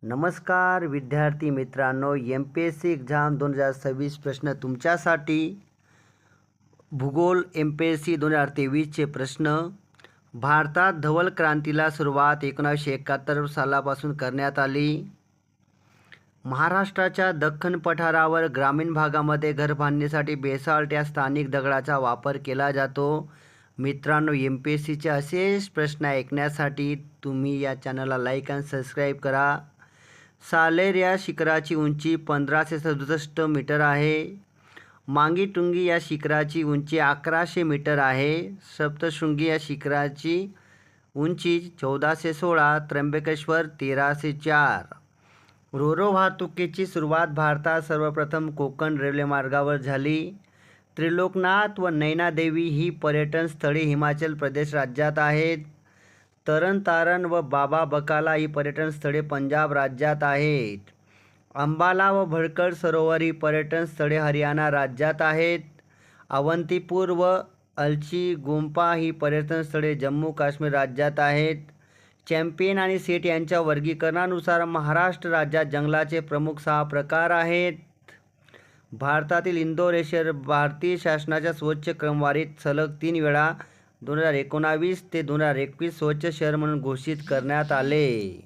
नमस्कार विद्यार्थी मित्रांनो, MPSC एक्झाम 2026 प्रश्न तुमच्यासाठी. भूगोल MPSC 2023चे प्रश्न. भारतात धवल क्रांतीला सुरुवात 1971 सालापासून करण्यात आली. महाराष्ट्राच्या दख्खन पठारावर ग्रामीण भागामध्ये घर बांधणीसाठी बेसाल्ट या स्थानिक दगडाचा वापर केला जातो. मित्रांनो, MPSCचे असेच प्रश्न ऐकण्यासाठी तुम्ही या चॅनलला लाईक आणि सबस्क्राईब करा. सालेर या शिखराची उंची 1567 मीटर आहे. मांगीटुंगी या शिखराची उंची 1100 मीटर आहे. सप्तशृंगी या शिखराची उंची 1416. त्र्यंबकेश्वर 1304. रोरो वाहतुकीची सुरुवात भारतात सर्वप्रथम कोकण रेल्वे मार्गावर झाली. त्रिलोकनाथ व नैनादेवी ही पर्यटन स्थळे हिमाचल प्रदेश राज्यात आहेत. तरण तारण व बाबा बकाला ही पर्यटन स्थळे पंजाब राज्यात आहेत. अंबाला व भडकळ सरोवर ही पर्यटन स्थळे हरियाणा राज्यात आहेत. अवंतीपूर व अलची गुंफा ही पर्यटन स्थळे जम्मू काश्मीर राज्यात आहेत. चॅम्पियन आणि सेट यांच्या वर्गीकरणानुसार महाराष्ट्र राज्यात जंगलाचे प्रमुख 6 प्रकार आहेत. भारतातील इंदोर हे शहर भारतीय शासनाच्या स्वच्छ क्रमवारीत सलग 3 वेळा 2019 ते 2021 स्वच्छ शहर म्हणून घोषित करण्यात आले.